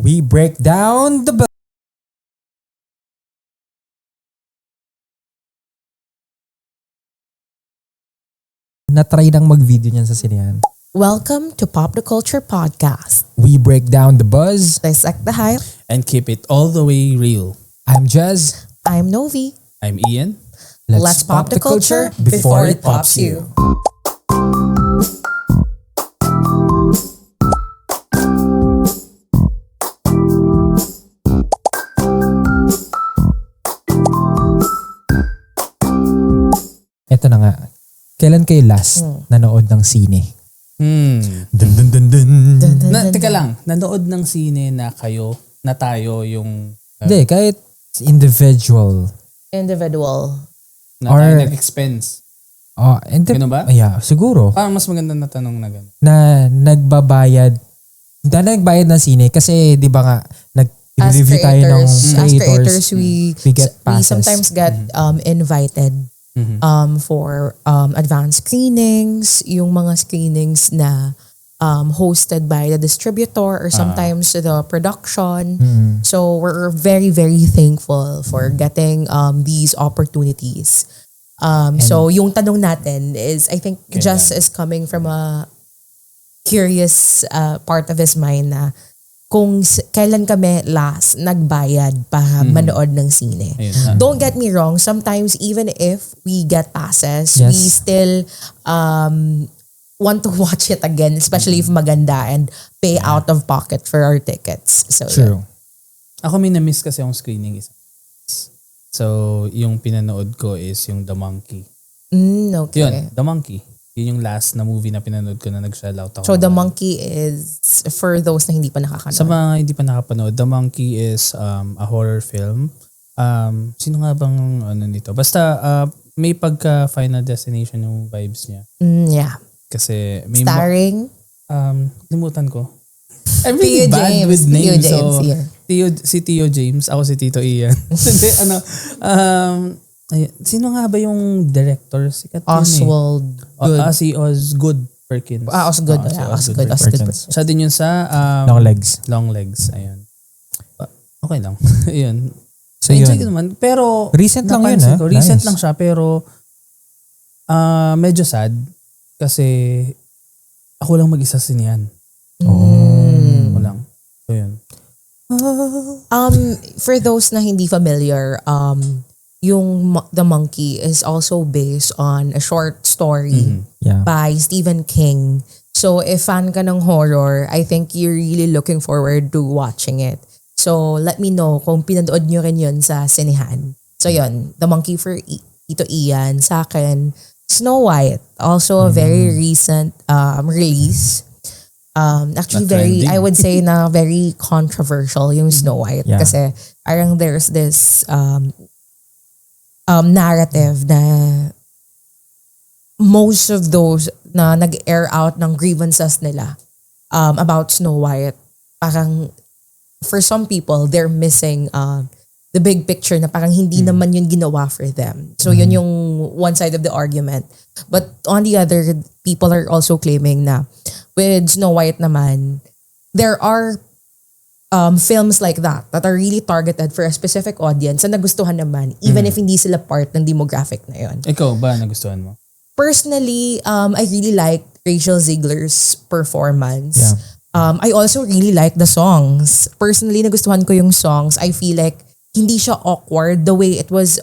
We break down the na-try nang mag-video niyan sa sinehan. Welcome to Pop the Culture Podcast. We break down the buzz. Dissect the hype. And keep it all the way real. I'm Jez. I'm Novi. I'm Ian. Let's pop the culture before it pops you. Ito na nga. Kailan kayo last nanood ng sine? Dun dun dun dun. Teka lang, nanood ng sine na kayo, na tayo yung... Hindi, kahit individual. Na tayo nag-expense. Ganun ba? Yeah, siguro. Parang mas maganda na tanong na gano'n. Na nagbabayad. Hindi na nagbayad ng sine kasi di ba nga nag-review tayo ng creators. We get passes. sometimes get invited for advanced screenings, yung mga screenings na hosted by the distributor or sometimes the production. So we're very, very thankful for getting these opportunities. So yung tanong natin is, I think Jess is coming from a curious part of his mind na kung kailan kami last nagbayad para manood ng sine. Don't get me wrong, sometimes even if we get passes, we still want to watch it again, especially if maganda and pay out of pocket for our tickets. So, true. Ako may na-miss kasi yung screening isa. So, yung pinanood ko is yung The Monkey. Okay. Yun, The Monkey. Yun yung last na movie na pinanood ko na nag-shoutout ako. So, The Monkey is for those na hindi pa nakakanood. Sa mga hindi pa nakapanood, The Monkey is a horror film. Sino nga bang ano nito? Basta may pagka-Final Destination yung vibes niya. Yeah. Kasi may starring? Limutan ko. I'm really Theo bad James. with names. Theo James, si Theo James. Ako si Tito Ian. Hindi, sino nga ba yung director? Sikat Oswald Good. Si Osgood Perkins. Osgood. Osgood Perkins. Siya din yun sa Long Legs. Long Legs. Ayun. Okay lang. Ayun. So enjoy yun. ko naman. Pero recent lang yun, ko, recent nice. lang siya, pero medyo sad. Kasi ako lang mag-isa sinihan. Ako lang. So yun. For those na hindi familiar, yung The Monkey is also based on a short story by Stephen King. So if fan ka ng horror, I think you're really looking forward to watching it. So let me know kung pinanood nyo rin yun sa sinehan. So yun, The Monkey for Tito Ian. Sa akin, Snow White, also a very recent release. Actually very, I would say na very controversial yung Snow White. Kasi parang there's this narrative na most of those na nag-air out ng grievances nila about Snow White, parang for some people, they're missing the big picture na parang hindi naman yun ginawa for them. So yun yung one side of the argument. But on the other, people are also claiming na with Snow White naman, there are films like that are really targeted for a specific audience na nagustuhan naman, even if hindi sila part ng demographic na yun. Ikaw ba nagustuhan mo? Personally, I really like Rachel Ziegler's performance. Yeah. I also really like the songs. Personally, nagustuhan ko yung songs. I feel like hindi siya awkward. The way it was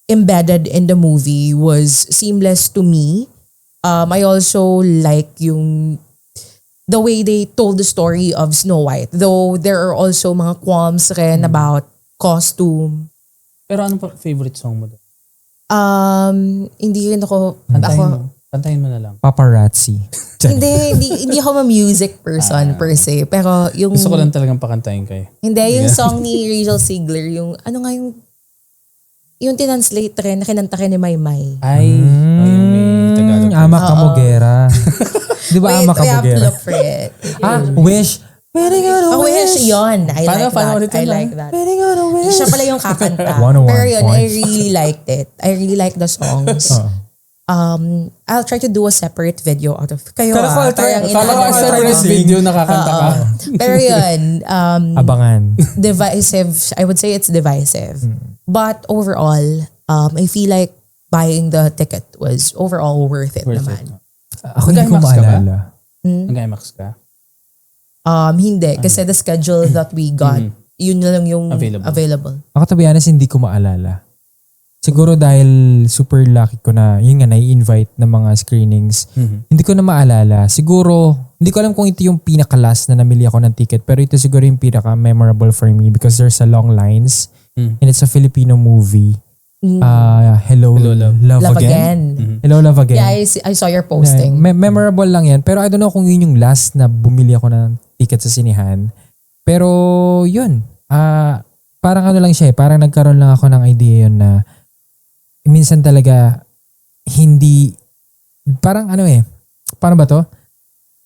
embedded in the movie was seamless to me. I also like the way they told the story of Snow White. Though there are also mga qualms rin about costume. Pero ano pa favorite song mo doon? Hindi rin ako... Kantahin mo na lang. Paparazzi. hindi ako ma-music person per se. Pero yung... Gusto ko lang talagang pakantahin kayo. Hindi, yung song ni Rachel Ziegler, yung ano nga yung tinanslate rin, na kinanta rin ni Maymay. Ay, yung may Tagalog. Ama Kamogera. Di ba Ama We have to Kamogera? look for it. Wish. Waiting on a Wish, yun. I like that. Waiting on a wish. Siya pala yung kakanta. 101 Pero yun, I points. really liked it. I really like the songs. I'll try to do a separate video out of kayo. Kala ko separate video nakakanta ka. Pero yun, Abangan. divisive. I would say it's divisive. But overall, I feel like buying the ticket was overall worth it naman. Ako hindi ko Nag-IMAX ka ba? maalala. Nag-IMAX ka? Hindi. Kasi the schedule that we got, yun na lang yung available. Ako to be honest, hindi ko maalala. Siguro dahil super lucky ko na, yun nga, nai-invite ng mga screenings. Hindi ko na maalala. Siguro, hindi ko alam kung ito yung pinaka-last na namili ako ng ticket, pero ito siguro yung pinaka-memorable for me because there's a long lines and it's a Filipino movie. Hello Love Again. Hello Love Again. Yeah, I saw your posting. Memorable lang yan. Pero I don't know kung yun yung last na bumili ako ng ticket sa sinihan. Pero yun. Parang ano lang siya eh. Parang nagkaroon lang ako ng idea yun na minsan talaga hindi, parang ano eh, paano ba to?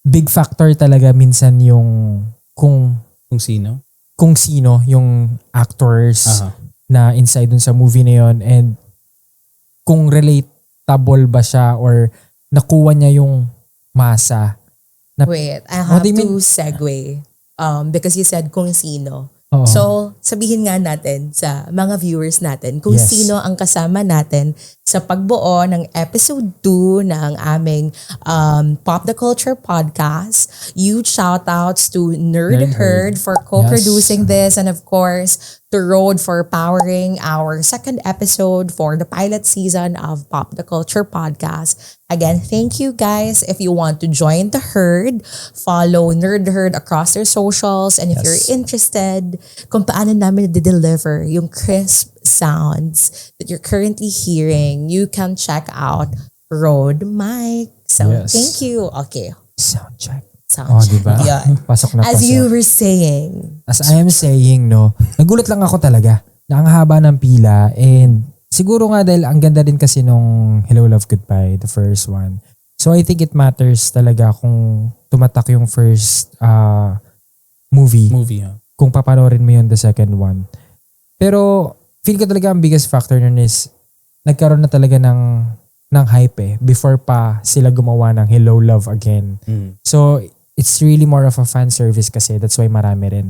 Big factor talaga minsan yung kung sino yung actors na inside dun sa movie na yun and kung relatable ba siya or nakuha niya yung masa. Wait, I have to segue because you said kung sino. Oo. So, sabihin nga natin sa mga viewers natin kung sino ang kasama natin sa pagbuo ng episode 2 ng aming Pop the Culture podcast. Huge shoutouts to Nerd Herd for co-producing this and of course to Road for powering our second episode for the pilot season of Pop the Culture podcast. Again, thank you guys. If you want to join the herd, follow Nerd Herd across their socials. And if you're interested kung paano namin deliver yung crisp sounds that you're currently hearing, you can check out Rode Mic. So, thank you. Okay. Sound check. Diba? Yeah. Pasok na As you were saying. As I am saying, no, nagulat lang ako talaga na ang haba ng pila and siguro nga dahil ang ganda din kasi nung Hello Love Goodbye, the first one. So I think it matters talaga kung tumatak yung first movie kung papanoorin mo yung the second one. Pero feel ko talaga ang biggest factor nun is nagkaroon na talaga ng hype eh before pa sila gumawa ng Hello Love Again. So it's really more of a fan service kasi that's why marami rin.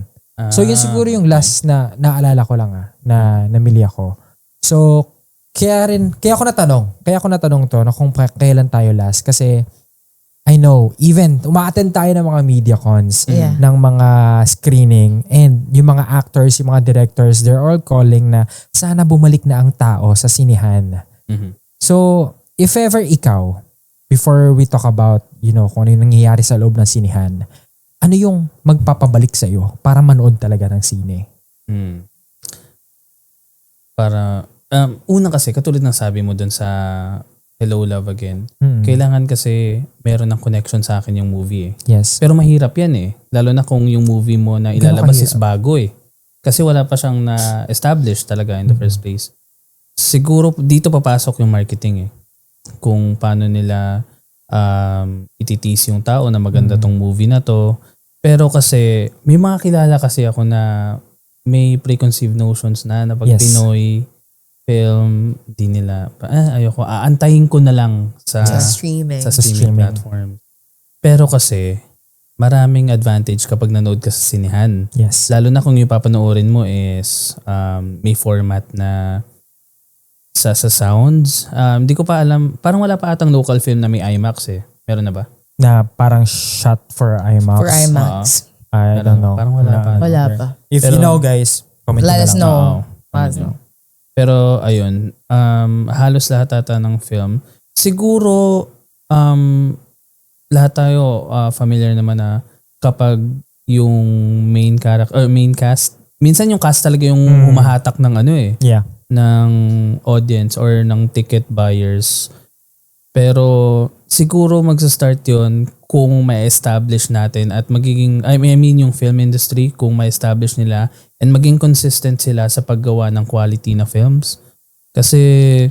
So yun siguro yung last na naalala ko lang na namili ako. So kaya ako natanong to na kung kailan tayo last kasi I know even umaattend tayo ng mga media cons ng mga screening and yung mga actors, yung mga directors, they're all calling na sana bumalik na ang tao sa sinihan. So if ever ikaw, before we talk about, kung ano yung nangyayari sa loob ng sinihan, ano yung magpapabalik sa iyo para manood talaga ng sine? Para, una kasi, katulad ng sabi mo dun sa Hello Love Again, kailangan kasi meron ng connection sa akin yung movie eh. Yes. Pero mahirap yan eh. Lalo na kung yung movie mo na ilalabas is bago eh. Kasi wala pa siyang na-establish talaga in the first place. Siguro dito papasok yung marketing eh. Kung paano nila ititis yung tao na maganda tong movie na to. Pero kasi may mga kilala kasi ako na may preconceived notions na pag Pinoy film, di nila, ayoko, aantayin ko na lang sa streaming platform. Pero kasi maraming advantage kapag nanood ka sa sinihan. Yes. Lalo na kung yung papanoorin mo is may format na sa sounds. Hindi ko pa alam. Parang wala pa atang local film na may IMAX eh. Meron na ba? Na parang shot for IMAX. For IMAX. I don't know. Parang wala pa. Wala pa. If you know guys, comment let us know. Pero ayun, halos lahat ata ng film. Siguro lahat tayo familiar naman na kapag yung main cast, minsan yung cast talaga yung humahatak ng ng audience or ng ticket buyers. Pero siguro magsa-start yun kung ma-establish natin at magiging, yung film industry, kung ma-establish nila and maging consistent sila sa paggawa ng quality na films. Kasi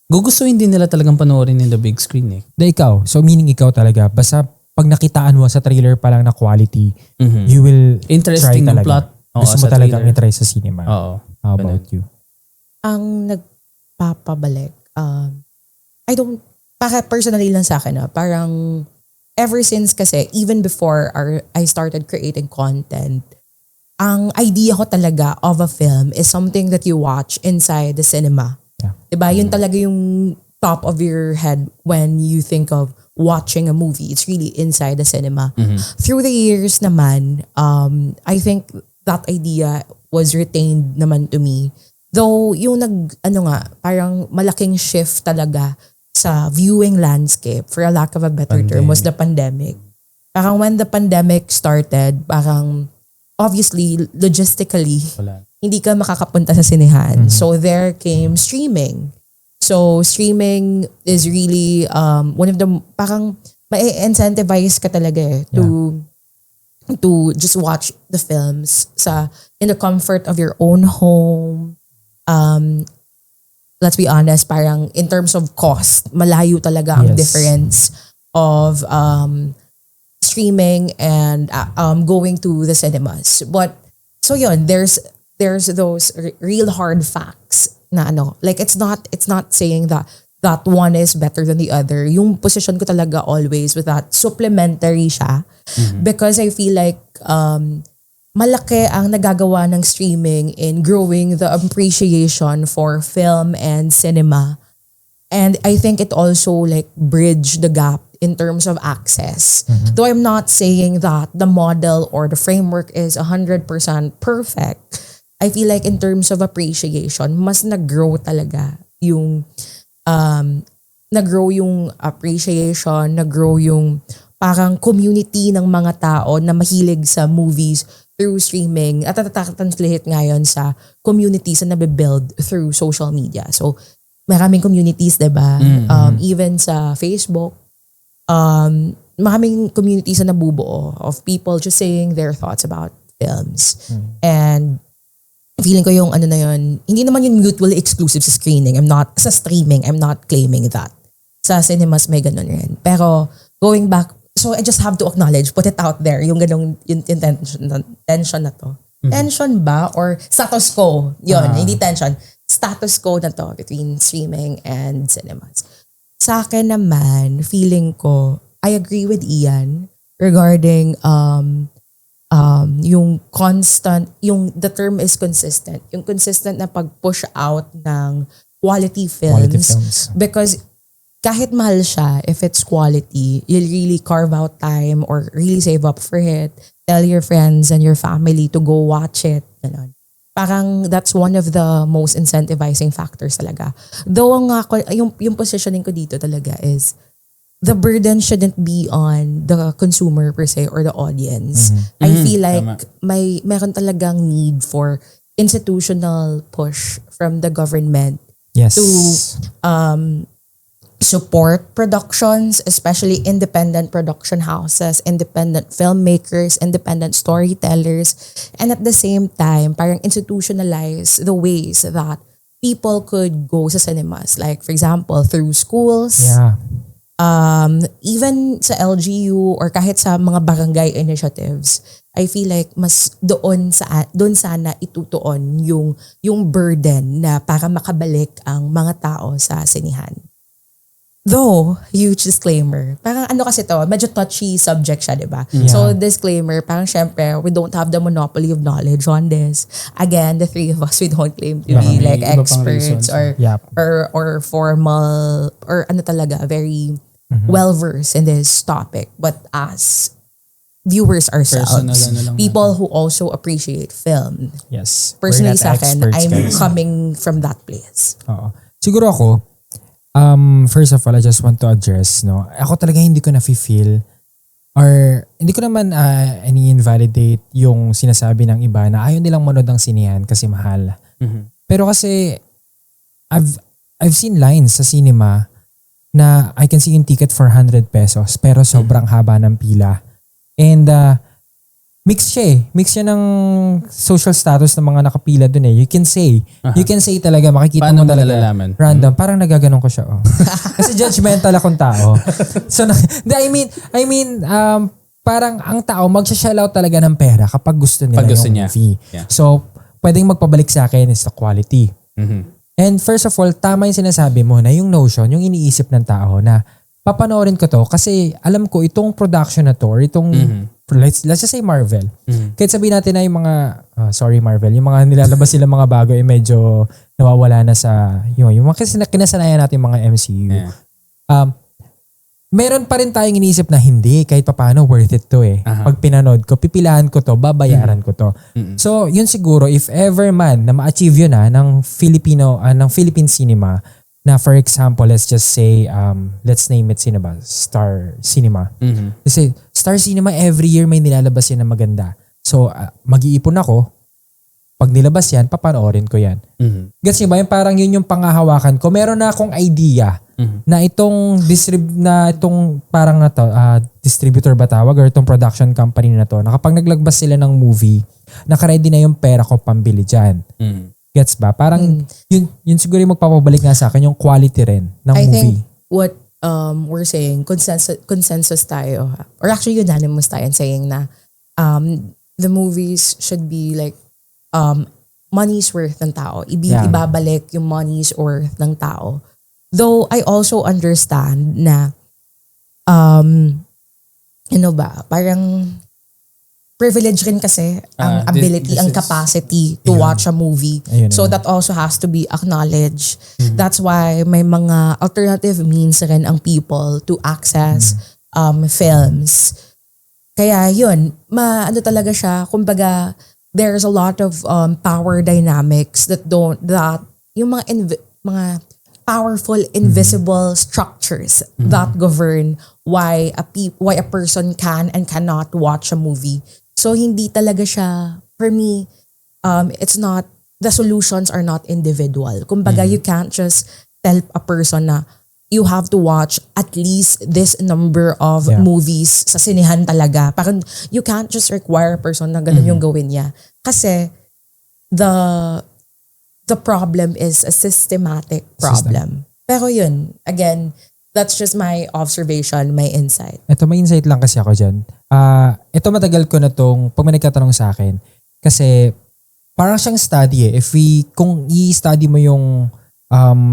gugustuhin din nila talagang panoorin in the big screen eh. Ikaw, so meaning ikaw talaga, basta pag nakitaan mo sa trailer pa lang na quality, you will interesting try yung talaga. plot. Gusto mo talagang i-try sa cinema. Oo. How about you? Ang nagpapabalik, I don't para personally lang sa akin parang ever since kasi, even before I started creating content, ang idea ko talaga of a film is something that you watch inside the cinema. Yeah. Diba? Yun talaga yung top of your head when you think of watching a movie. It's really inside the cinema. Through the years naman, I think that idea was retained naman to me. Though yung parang malaking shift talaga sa viewing landscape, for a lack of a better term, was the pandemic. Parang when the pandemic started, parang obviously, logistically, hindi ka makakapunta sa sinehan. So there came streaming. So streaming is really one of the, parang ma-incentivize ka talaga to just watch the films in the comfort of your own home. Let's be honest, parang in terms of cost, malayo talaga ang difference of streaming and going to the cinemas. But so yun, there's those real hard facts na like it's not saying that one is better than the other. Yung position ko talaga always with that, supplementary siya, because I feel like malaki ang nagagawa ng streaming in growing the appreciation for film and cinema. And I think it also like bridge the gap in terms of access. Though I'm not saying that the model or the framework is 100% perfect, I feel like in terms of appreciation, mas nag-grow talaga yung nag-grow yung appreciation, nag-grow yung parang community ng mga tao na mahilig sa movies through streaming at translate ngayon sa communities na nabibuild through social media. So, maraming communities, diba? Even sa Facebook, maraming communities na nabubuo of people just saying their thoughts about films. And feeling ko yung na yun, hindi naman yung mutually exclusive sa screening. Sa streaming, I'm not claiming that. Sa cinemas may ganun rin. Pero going back, so I just have to acknowledge, put it out there, yung ganung yung tension na to. Tension ba? Or status quo? Yun, hindi tension. Status quo na to between streaming and cinemas. Sa akin naman, feeling ko, I agree with Ian regarding yung constant, the term is consistent. Yung consistent na pag-push out ng quality films. Because kahit mahal siya, if it's quality, you'll really carve out time or really save up for it. Tell your friends and your family to go watch it. Ganun. Parang that's one of the most incentivizing factors talaga. Though yung positioning ko dito talaga is the burden shouldn't be on the consumer per se or the audience. I feel like meron talagang need for institutional push from the government to support productions, especially independent production houses, independent filmmakers, independent storytellers, and at the same time, parang institutionalize the ways that people could go sa cinemas. Like, for example, through schools, even sa LGU or kahit sa mga barangay initiatives, I feel like mas doon sana itutuon yung burden na para makabalik ang mga tao sa sinihan. Though, huge disclaimer. Parang kasi to, medyo touchy subject siya, diba? Yeah. So, disclaimer, parang syempre, we don't have the monopoly of knowledge on this. Again, the three of us, we don't claim to be like experts or formal or talaga, very well-versed in this topic. But as viewers ourselves, people who also appreciate film. Yes. Personally sa akin, I'm guys. coming from that place. Oo. Siguro ako, first of all, I just want to address, ako talaga hindi ko na-feel or hindi ko naman ini-invalidate yung sinasabi ng iba na ayaw nilang manood ng sinihan kasi mahal. Pero kasi, I've seen lines sa cinema na I can see yung ticket for 100 pesos pero sobrang haba ng pila. And mix siya ng social status ng mga nakapila dun eh. You can say talaga, makikita paano mo talaga. Malalaman? Random, parang nagaganon ko siya. Kasi judgmental akong tao. So, I mean, parang ang tao magsha-shell out talaga ng pera kapag gusto nila yung movie. Yeah. So, pwedeng magpabalik sa akin is the quality. And first of all, tama yung sinasabi mo na yung notion, yung iniisip ng tao na papanoorin ko to kasi alam ko itong production na to or itong let's just say Marvel. Kahit sabihin natin na yung mga sorry Marvel, yung mga nilalabas sila mga bago ay medyo nawawala na sa yung mga kinasanayan natin mga MCU. Meron pa rin tayong iniisip na hindi kahit papaano worth it to eh. Pag pinanood ko, pipilahan ko to, babayaran ko to. So, yun siguro if ever man na ma-achieve yun ng Philippine cinema na for example, let's just say let's name it Star Cinema. Kasi Star Cinema every year may nilalabas yan na maganda. So, mag-iipon ako. Pag nilabas yan, papanoorin ko yan. Gets niyo ba? Parang yun yung pangahawakan ko. Meron na akong idea na itong distributor ba tawag or itong production company na to, na kapag naglagpas sila ng movie, nakaready na yung pera ko pambili dyan. Gets ba? Parang yun siguro yung magpapabalik nga sa akin, yung quality rin ng I movie. think what we're saying, consensus tayo, or actually unanimous tayo in saying na the movies should be like money's worth ng tao. Ibabalik yung money's worth ng tao. Though I also understand na parang privilege rin kasi ang ability, ang capacity to watch a movie. So that also has to be acknowledged. That's why may mga alternative means rin ang people to access films. Kaya yun, talaga siya, kumbaga, there's a lot of power dynamics that yung mga powerful invisible structures that govern why a person can and cannot watch a movie. So hindi talaga siya, for me, it's not, the solutions are not individual. Kumbaga, you can't just tell a person na you have to watch at least this number of movies sa sinehan talaga. Parang you can't just require a person na ganun yung gawin niya. Kasi the problem is a systematic problem. Pero yun, again, that's just my observation, my insight. Ito, may insight lang kasi ako dyan. Ito matagal ko na tong, pag may nagkatanong sa akin, kasi parang siyang study eh. Kung i-study mo yung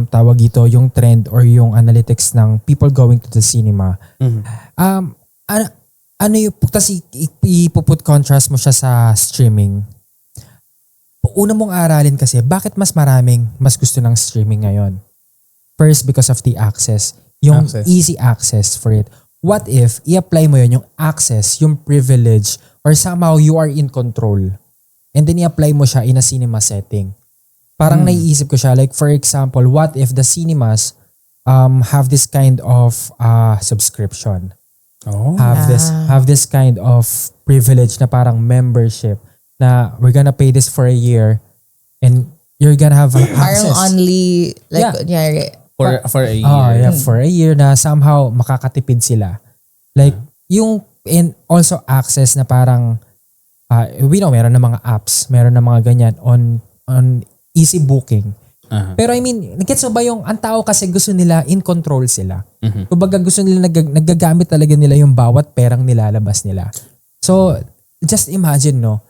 tawag ito, yung trend or yung analytics ng people going to the cinema, ano yung, tas ipuput contrast mo siya sa streaming. Una mong aralin kasi, bakit mas gusto ng streaming ngayon? First, because of the access. Yung easy access for it. What if, i-apply mo yun, yung access, yung privilege, or somehow you are in control. And then i-apply mo siya in a cinema setting. Parang naiisip ko siya, like for example, what if the cinemas have this kind of subscription? Have this kind of privilege na parang membership na we're gonna pay this for a year and you're gonna have access. Parang only, like, for a year. For a year na somehow makakatipid sila. Like, and also access na parang, we know, meron na mga apps, meron na mga ganyan on easy booking. Pero I mean, nagets mo ba yung, ang tao kasi gusto nila, in control sila. Kumbaga gusto nila, nagagamit talaga nila yung bawat perang nilalabas nila. So, just imagine, no?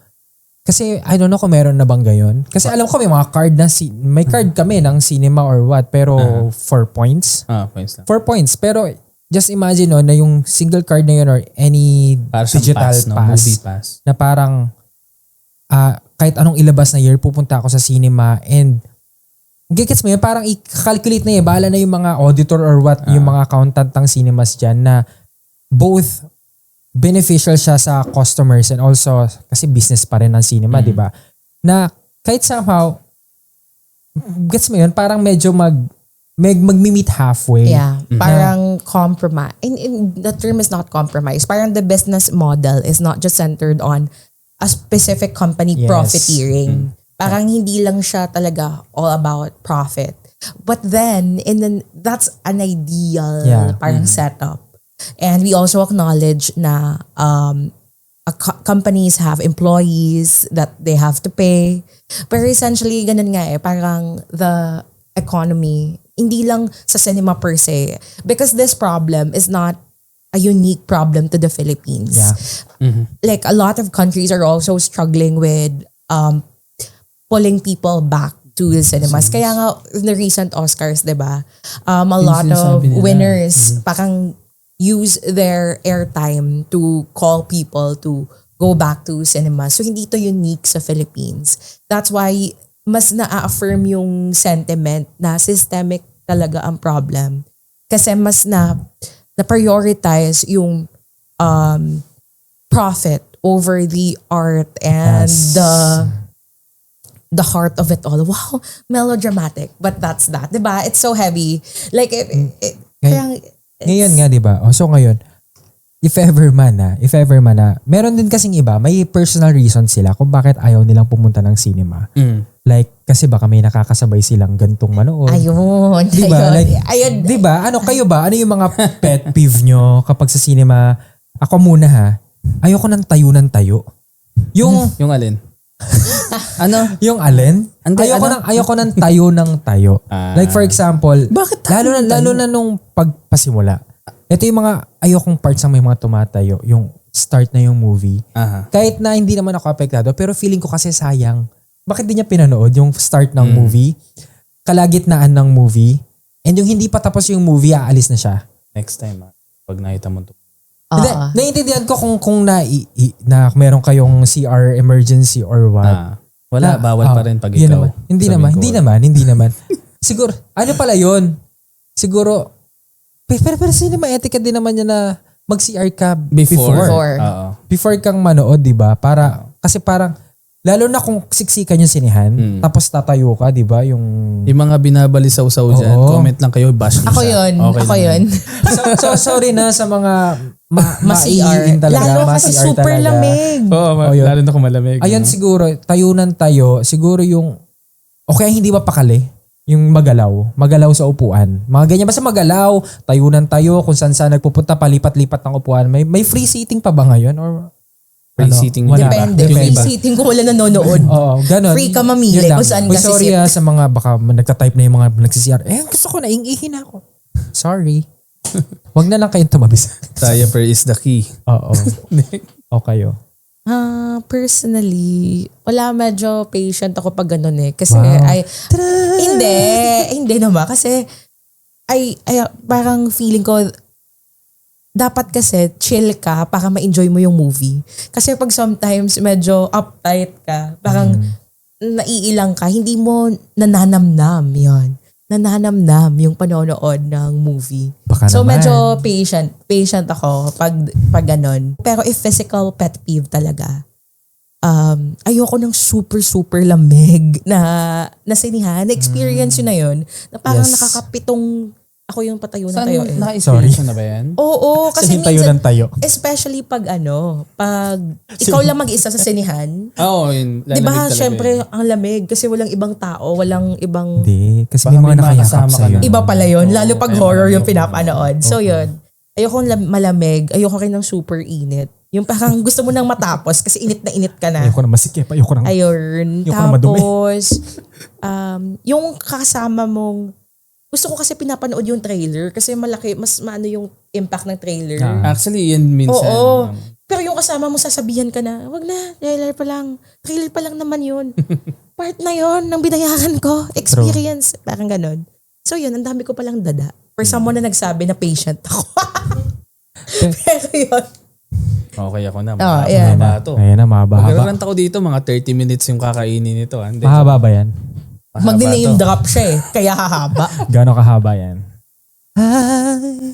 Kasi I don't know kung meron na bang gayon. Kasi alam ko may mga card na, may card kami ng cinema or what, pero 4 points. Points lang. 4 points. Pero just imagine, no, na yung single card na yun or any digital pass, movie pass, na parang kahit anong ilabas na year, pupunta ako sa cinema and gets mo yun, parang i-calculate na yun, bahala na yung mga auditor or what, yung mga accountant ng cinemas dyan na both beneficial siya sa customers and also kasi business pa rin ng cinema, di ba? Na kahit somehow, gets mo yun, parang medyo mag-meet halfway. Yeah, parang compromise. And the term is not compromise. Parang the business model is not just centered on a specific company profiteering. Parang hindi lang siya talaga all about profit. But then, that's an ideal parang setup. And we also acknowledge na companies have employees that they have to pay. Pero essentially, ganun nga parang the economy, hindi lang sa cinema per se. Because this problem is not a unique problem to the Philippines. Yeah. Like a lot of countries are also struggling with pulling people back to the cinemas. Kaya nga, in the recent Oscars, diba, a lot of sinasabi nila. winners parang use their airtime to call people to go back to cinema. So, hindi to unique sa Philippines. That's why, mas na-affirm yung sentiment na systemic talaga ang problem. Kasi mas na-prioritize yung profit over the art and Yes. the heart of it all. Wow, melodramatic. But that's that. Diba? It's so heavy. Like, kaya, Ngayon nga, di ba? So ngayon, if ever man na, meron din kasing iba, may personal reason sila kung bakit ayaw nilang pumunta ng cinema. Like, kasi baka may nakakasabay silang gantong manood. ayun. Diba? Ayun. Like, Ayun. diba? Kayo ba? Ano yung mga pet peeve nyo kapag sa cinema? Ako muna ha. Ayoko ng tayo. Yung alin? Ano? Yung alin? Ano? Ayoko ng tayo. Like for example, Bakit lalo na nung pagpasimula. Ito yung mga ayokong parts ng may mga tumatayo, yung start na yung movie. Aha. Kahit na hindi naman ako apektado, pero feeling ko kasi sayang. Bakit di niya pinanood yung start ng movie, kalagitnaan ng movie, and yung hindi pa tapos yung movie, aalis na siya. Next time, pag nakita mo to. Hindi, naiintindihan ko kung na meron kayong CR emergency or what. Wala, bawal pa rin pag ikaw. Hindi naman. Siguro, ano pala yun? Siguro, pero cinema etiquette din naman niya na mag-CR ka before. Oo. Before kang manood, di ba? Kasi parang, lalo na kung siksikan yung sinihan, tapos tatayo ka, di ba? Yung mga binabalisaw-saw dyan, Oo. comment lang kayo, bash nyo Ako siya. yun. Okay Ako lang yun. so sorry na sa mga Ma-CR. maiin talaga. Lalo kasi ma-CR super talaga. lamig. Oo, yun. lalo na kung malamig. Ayun siguro, tayo. Siguro yung, okay, hindi mapakali. Yung magalaw sa upuan. Mga ganyan, basta magalaw, tayo, kung saan nagpupunta, palipat-lipat ng upuan. May free seating pa ba ngayon? Or Free seating. wala ba? Depende. Yung Free iba. seating kung wala nanonood. Oo, ganun. Free ka mamili Yun lang. kung saan ka Sorry sisit. sa mga baka nagka-type na yung mga nagsisiyar. Gusto ko na, ihi na ako. Sorry. Wag na lang kayong tumabis. Diaper is the key. Oo. O kayo. Personally, medyo patient ako pag ganun eh. Kasi Wow. hindi naman. Kasi parang feeling ko, dapat kasi chill ka para ma-enjoy mo yung movie. Kasi pag sometimes medyo uptight ka, parang naiilang ka, hindi mo nananamnam yun. Nananamnam yung panonood ng movie. Baka So naman. medyo patient ako pag ganun. Pero if physical pet peeve talaga, ayoko ng super lamig na sinihan. Na-experience yun na yun. Na parang Yes. nakakapitong ako yung patayo na Saan tayo mo eh. naka-experience na ba yan? Oo, kasi Kasi tayo minsan, ng tayo. especially pag ikaw lang mag-isa sa sinihan. Oo, yun. Di ba, Lalamig talaga syempre, yun. ang lamig kasi walang ibang tao, walang ibang... Hindi. Kasi Baka may mga may nakayakap makasama ka sa'yo. na. Iba pala yun, Oo, lalo pag kaya horror malamig yung ako. pinapanood. So yun, ayoko malamig, ayoko rin ng super init. Yung parang gusto mo nang matapos kasi init na init ka na. Ayoko na masikip. Ayoko na. Ayun. Ayoko na madumi. Tapos, yung kasama mong, gusto ko kasi pinapanood yung trailer kasi malaki, mas maano yung impact ng trailer. Actually, yan minsan. Oo. Pero yung kasama mo sasabihan ka na, wag na, trailer pa lang naman yun. Part na yun ng binayaran ko. Experience. Parang ganun. So yun, ang dami ko palang dada. For someone na nagsabi na patient ako. Pero yun. Okay ako na. yan. Mahaba to. Ayan na, mahaba-haba. Mag-rant ako dito, mga 30 minutes yung kakainin nito. Hindi. Mahaba ba yan? Mag-name drop siya eh. Kaya hahaba. Gano'ng kahaba yan?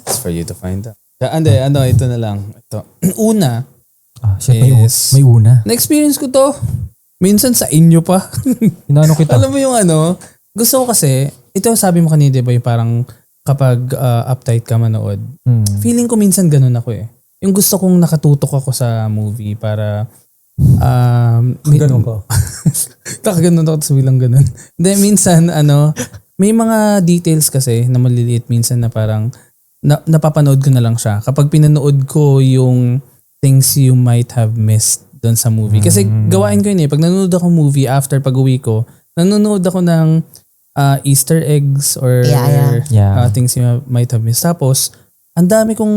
It's for you to find out. Ito na lang. Ito. Una, Shit, Yes. may una. na-experience ko to. Minsan sa inyo pa. Inano kita? Alam mo yung gusto ko kasi, ito sabi mo kanina, diba, yung parang kapag uptight ka manood, feeling ko minsan ganun ako eh. Yung gusto kong nakatutok ako sa movie para Ganun ko. Kakaganon ako tapos bilang ganun. Then minsan, may mga details kasi na maliliit minsan na parang napapanood ko na lang siya. Kapag pinanood ko yung things you might have missed doon sa movie. Kasi gawain ko yun eh. Pag nanonood ako movie after pag-uwi ko, nanonood ako ng Easter eggs or Yeah. things you might have missed. Tapos, ang dami kong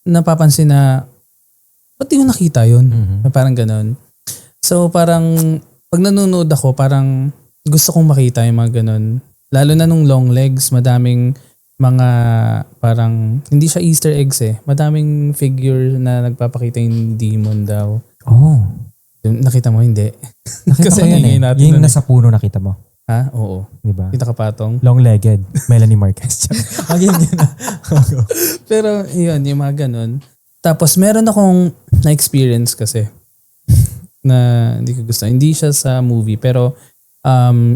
napapansin na ba't di ko nakita yun? Parang ganun. So parang pag nanonood ako, parang gusto kong makita yung mga ganun. Lalo na nung long legs, madaming mga parang, hindi siya Easter eggs eh. Madaming figure na nagpapakita yung demon daw. Oh. Nakita mo, hindi. Nakita Kasi ko yun hingin eh. natin Yung nun eh. nasa puno nakita mo. Ha? Oo. Di ba? Kita ka patong. Long-legged. Melanie Marquez. Again, yun. Pero yun, yung mga ganun. Tapos meron akong na-experience kasi na hindi ko gusto. Hindi siya sa movie pero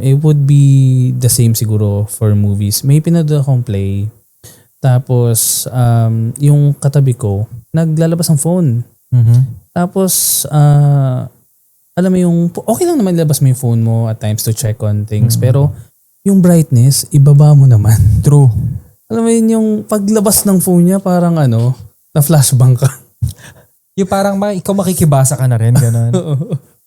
it would be the same siguro for movies. May pinanood akong play. Tapos yung katabi ko, naglalabas ng phone. Tapos alam mo yung, okay lang naman ilabas mo yung phone mo at times to check on things. Pero yung brightness, ibaba mo naman. True. Alam mo yun, yung paglabas ng phone niya, parang na flashbang ka. Yung parang ikaw makikibasa ka na rin, gano'n.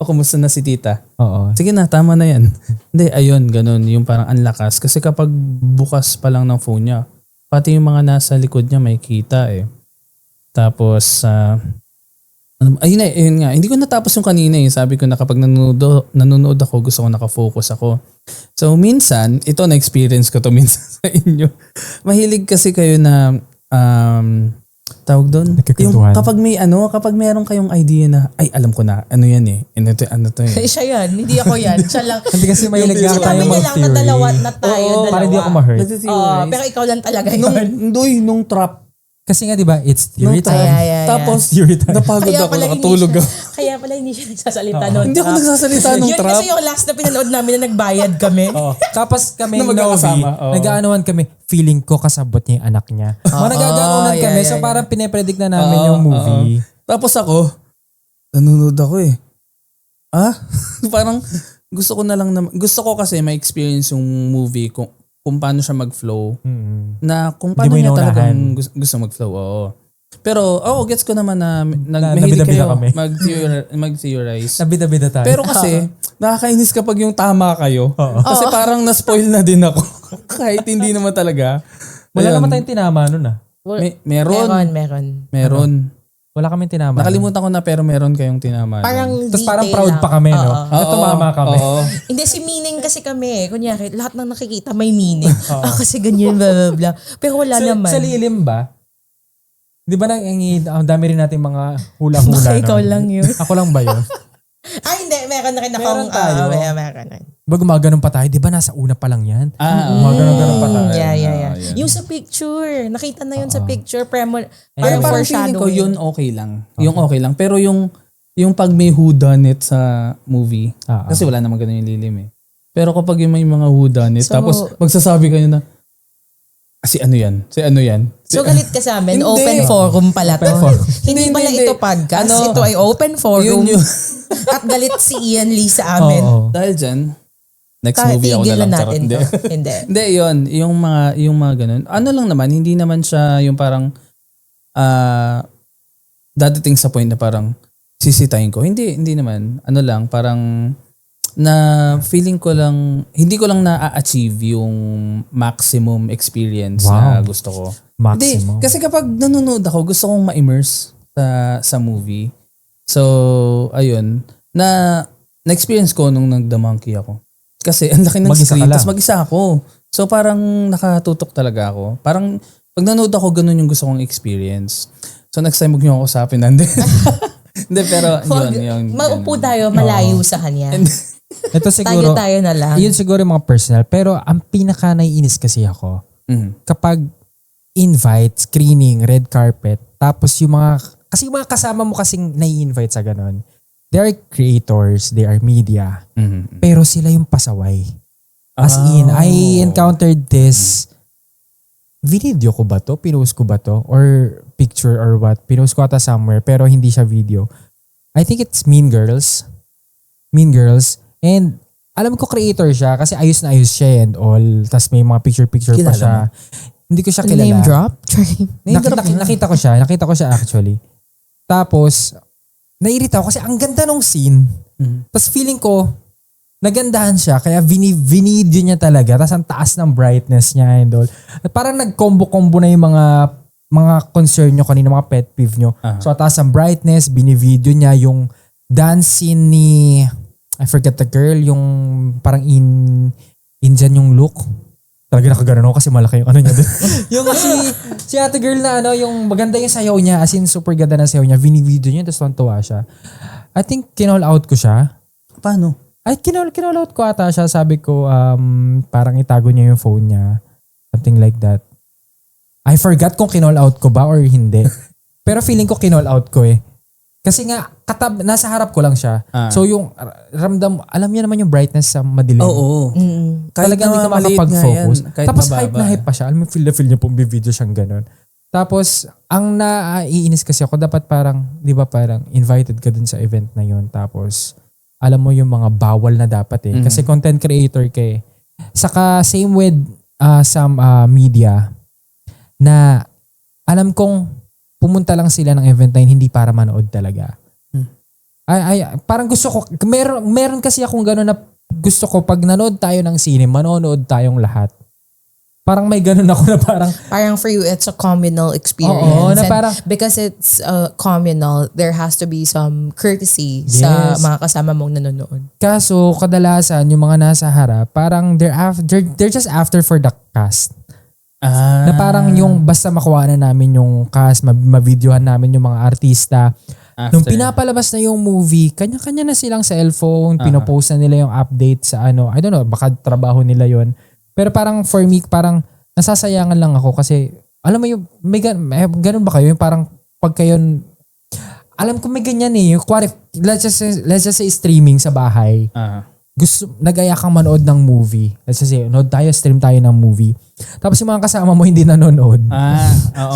O kumusta na si tita? Oo. Sige na, tama na yan. Hindi, ayun, ganun. Yung parang anlakas. Kasi kapag bukas pa lang ng phone niya, pati yung mga nasa likod niya may kita eh. Tapos, ayun nga. Hindi ko natapos yung kanina eh. Sabi ko na kapag nanonood ako, gusto ko nakafocus ako. So, minsan, ito na-experience ko to minsan sa inyo. Mahilig kasi kayo na, tawag doon? Yung kapag kapag meron kayong idea na, ay, alam ko na, ano yan eh. Ano to eh. Siya yan, hindi ako yan. Siya lang. Hindi kasi mahilig nga tayo Sinabi niya mag lang theory. na dalawa na tayo, dalawa. Para hindi ako ma-hurt. Pero ikaw lang talaga yun. Nung trap. Kasi nga diba, it's theory time. Yeah. Tapos, Theory time. napagod ako, nakatulog ako. Kaya pala hindi siya nagsasalita noon. Hindi ako nagsasalita nung Yun trap. kasi yung last na pinanood namin na nagbayad kami. Tapos kami Na magkakasama, nag-aanuhan kami, feeling ko kasabot niya yung anak niya. Mga nagaganonan kami, so parang pinapredict na namin yung movie. Tapos ako, nanonood ako eh. Parang gusto ko kasi ma-experience yung movie kung paano siya mag-flow. Na kung paano niya talagang gusto mag-flow. Oo. Pero, gets ko naman na mahilig kayo mag-theorize. Nabida-bida tayo. Pero kasi, nakakainis kapag yung tama kayo. Kasi parang na-spoil na din ako. Kahit hindi naman talaga. Wala Ayun. naman tayong tinama nun ah. Meron. Wala kaming tinama. Nakalimutan ko na pero meron kayong tinama. Tapos parang proud pa kami, no? Na tumama kami. Hindi, si meaning kasi kami. Kunyari, lahat ng nakikita may meaning. Kasi ganyan, blah, blah, blah. Pero wala naman. Sa lilim ba? Di ba ang dami rin natin mga hula-hula? Baka ikaw lang yun. Ako lang ba yun? Ay, hindi. Meron na rin akong... Meron tayo. Meron na. Ba gumaganon pa tayo? Di ba nasa una pa lang yan? Gumaganon pa tayo. Yeah. Yung sa picture. Nakita na yun sa picture. Pero Parang parang feeling ko foreshadowing. yun okay lang. Yung okay lang. Pero yung pag may whodunit sa movie, kasi wala namang ganun yung lilim eh. Pero kapag yung may mga whodunit, tapos magsasabi kayo na, si ano yan? So galit ka sa amin, Hindi. open forum pala to. Hindi pala Hindi. ito podcast, ito ay open forum. Yun. At galit si Ian Lee sa amin. Dahil dyan, next Kahit movie ako na tigilan lang. natin Hindi. to. Hindi. Hindi, yun. Yung mga ganun. Ano lang naman, hindi naman siya yung parang dadating sa point na parang sisitahin ko. Hindi naman. Ano lang, parang na feeling ko lang, hindi ko lang na-achieve yung maximum experience na gusto ko. Maximum. Hindi, kasi kapag nanonood ako, gusto kong ma-immerse sa movie. So, ayun. Na-experience ko nung nag-The Monkey ako. Kasi ang laki ng Mag-isa screen, ka lang. tapos mag-isa ako. So, parang nakatutok talaga ako. Parang, pag nanood ako, ganun yung gusto kong experience. So, next time, huwag niyo ako usapin. Hindi, pero yun. Maupo tayo, malayo sa kanya. Ito siguro, Tayo na lang. yun siguro yung mga personal. Pero ang pinaka naiinis kasi ako, kapag invite, screening, red carpet, tapos yung mga kasama mo kasing nai-invite sa ganon, they are creators, they are media, pero sila yung pasaway. As in, I encountered this, video ko ba to? Pinost ko ba to? Or picture or what? Pinost ko ata somewhere, pero hindi siya video. I think it's Mean Girls. And alam ko creator siya kasi ayos na ayos siya and all. Tapos may mga picture-picture pa Kilala siya. Hindi ko siya kilala. Name drop? Nakita ko siya actually. Tapos, nairita ako kasi ang ganda nung scene. Tapos feeling ko, nagandahan siya kaya vinidyo niya talaga. Tapos ang taas ng brightness niya and all. At parang nag-combo-combo na yung mga concern nyo kanina, mga pet peeve nyo. So taas ang brightness, binivideo niya yung dance scene ni I forget the girl, yung parang Indian yung look. Talaga nakaganon ako kasi malaki yung ano niya doon. Yung si ate girl na yung maganda yung sayaw niya, as in super ganda na sayaw niya, video niya, tapos tuwa siya. I think kinall out ko siya. Paano? Ay, kinall out ko ata siya. Sabi ko, parang itago niya yung phone niya. Something like that. I forgot kung kinall out ko ba or hindi. Pero feeling ko kinall out ko eh. Kasi nga, nasa harap ko lang siya. So yung ramdam, alam niya naman yung brightness sa madilim. Oo. Talaga hindi ka makapag-focus. Tapos hype na hype pa siya. Alam mo, feel niya pong video siyang ganun. Tapos, ang naiinis kasi ako, dapat parang, di ba parang invited ka dun sa event na yun. Tapos, alam mo yung mga bawal na dapat eh. Kasi content creator ka eh. Saka same with some media na alam kong pumunta lang sila ng event na yun, hindi para manood talaga. Parang gusto ko, meron kasi akong gano'n na gusto ko pag nanood tayo ng sine, manonood tayong lahat. Parang may gano'n ako na parang for you, it's a communal experience. Oo, na And parang, because it's communal, there has to be some courtesy sa mga kasama mong nanonood. kaso kadalasan yung mga nasa harap, parang they're just after for the cast. Na parang yung basta makuha na namin yung cast, ma-videohan namin yung mga artista. Nung pinapalabas na yung movie, kanya-kanya na silang cellphone, pinopost na nila yung update sa I don't know, baka trabaho nila yon. Pero parang for me, parang nasasayangan lang ako kasi, alam mo yung, may ganun ba kayo? Yung parang pag kayo, alam ko may ganyan eh. Yung, let's just say streaming sa bahay. Nag-aya kang manood ng movie. Let's just say, stream tayo ng movie. Tapos yung mga kasama mo hindi nanonood.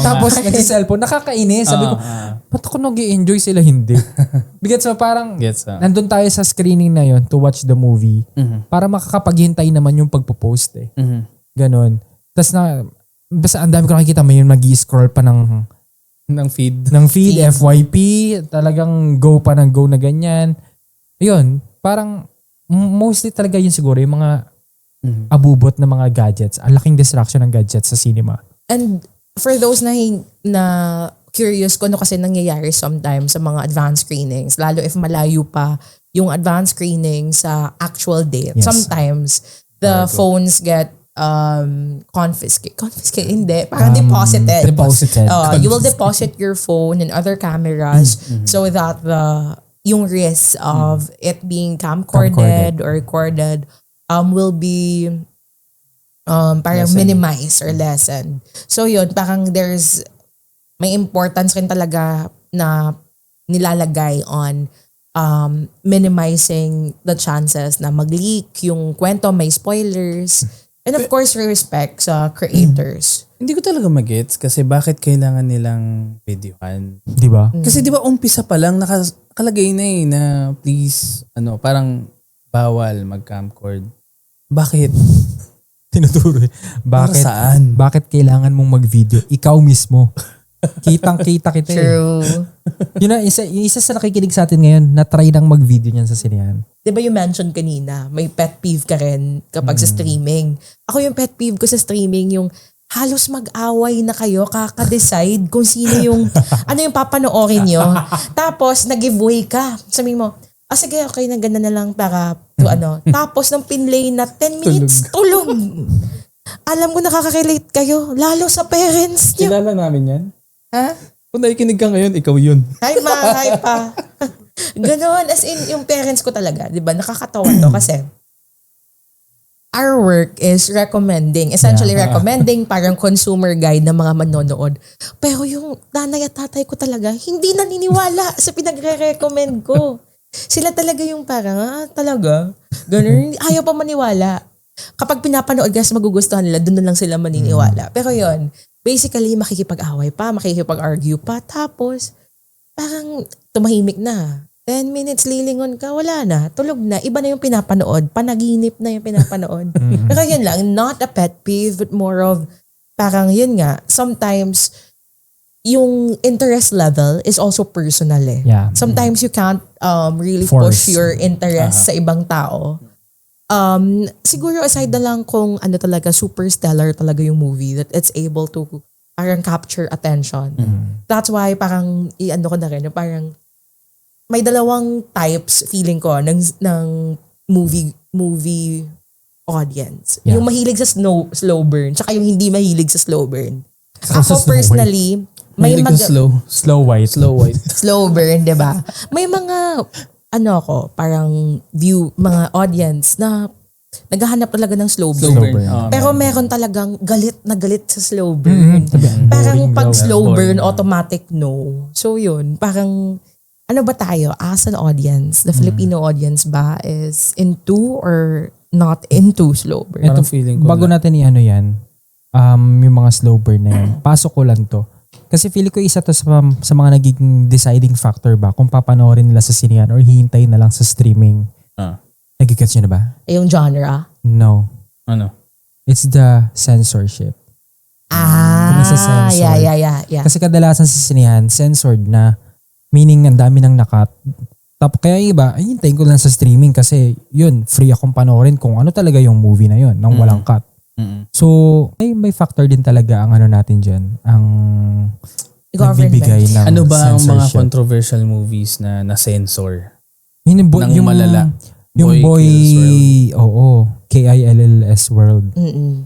Tapos nag-cellphone, nakakainis. Sabi ko, ba't ako nag-i-enjoy sila hindi? Because so parang, nandun tayo sa screening na yon to watch the movie. Para makakapaghintay naman yung pagpo-post eh. Ganon. Tapos basta ang dami ko nakikita, may yung nag-i-scroll pa ng feed. FYP. Talagang go pa ng go na ganyan. Yun, parang, mostly talaga yun siguro yung mga abubot na mga gadgets. Ang laking distraction ng gadgets sa cinema. And for those na curious kung ano kasi nangyayari sometimes sa mga advanced screenings, lalo if malayo pa yung advanced screening sa actual date. Yes. Sometimes the phones get confiscate, hindi. Parang deposited. You will deposit your phone and other cameras so that yung risk of it being camcorded or recorded will be parang minimized or lessened. So yun, parang may importance rin talaga na nilalagay on minimizing the chances na mag-leak yung kwento, may spoilers. And of course, respect sa creators. Hindi ko talaga magets kasi bakit kailangan nilang videohan. Di ba? Kasi di ba umpisa pa lang nakalagay na na please, parang bawal mag-camcord. Bakit? Tinuturo. Para saan? Bakit kailangan mong mag-video? Ikaw mismo. Kitang-kita kita eh. True. Yun na, isa sa nakikinig sa atin ngayon na try nang mag-video niyan sa sinehan. Di ba you mentioned kanina, may pet peeve ka rin kapag sa streaming. Ako yung pet peeve ko sa streaming, yung halos mag-away na kayo, kaka-decide kung sino yung, ano yung papanoorin nyo. Tapos, nag-giveaway ka. Sabihin mo, sige, okay, na ganda na lang para Tapos, nang pinlay na 10 minutes, tulog. Alam ko nakaka-relate kayo, lalo sa parents nyo. Kilala namin yan? Ha? Kung nakikinig ka ngayon, ikaw yun. Hi pa. Ganon, as in, yung parents ko talaga, di ba, nakakatawa to kasi our work is essentially recommending parang consumer guide ng mga manonood. Pero yung nanay at tatay ko talaga, hindi naniniwala sa pinagre-recommend ko. Sila talaga yung parang, talaga? Ganun, ayaw pa maniwala. Kapag pinapanood kasi magugustuhan nila, doon na lang sila maniniwala. Pero yon, basically, makikipag-away pa, makikipag-argue pa, tapos parang tumahimik na. 10 minutes lilingon ka, wala na. Tulog na. Iba na yung pinapanood. Panaginip na yung pinapanood. Pero yun lang, not a pet peeve, but more of, parang yun nga, sometimes, yung interest level is also personal eh. Yeah. Sometimes you can't really push your interest sa ibang tao. Siguro aside na lang kung talaga, super stellar talaga yung movie, that it's able to parang capture attention. That's why parang, ko na rin, parang, may dalawang types feeling ko ng movie audience. Yeah. Yung mahilig sa slow burn, tsaka yung hindi mahilig sa slow burn. Sa Ako Snow personally, may Mahilig ko Slow White. slow white. slow burn, 'di ba? May mga parang mga audience na naghahanap talaga ng slow burn. Slow burn. burn. Pero meron talagang galit na galit sa slow burn. Parang Boring pag daw. slow burn, Boring. automatic no. So yun, parang ano ba tayo as an audience? The Filipino audience ba is into or not into slow burn? Ito feeling ko Bago na. natin yan, yung mga slow burn na yan, pasok ko lang to. Kasi feeling ko isa to sa mga nagiging deciding factor ba kung papanoorin nila sa sinehan or hihintayin na lang sa streaming. Nagigets nyo na ba? Yung genre? No. Ano? It's the censorship. Kung isa-censored. Yeah. Kasi kadalasan sa sinehan, censored na. Meaning, ang dami nang nakat. Tapos kaya yung iba, ay hintayin ko lang sa streaming kasi yun, free akong panoorin kung ano talaga yung movie na yun, nang walang cut. So, may factor din talaga ang ano natin dyan, ang Government. nagbibigay ng Ano ba ang mga censorship. controversial movies na na-censor? Yung, ng malala? Yung Boy, Kills World. oo, KILLS World. Mm-mm.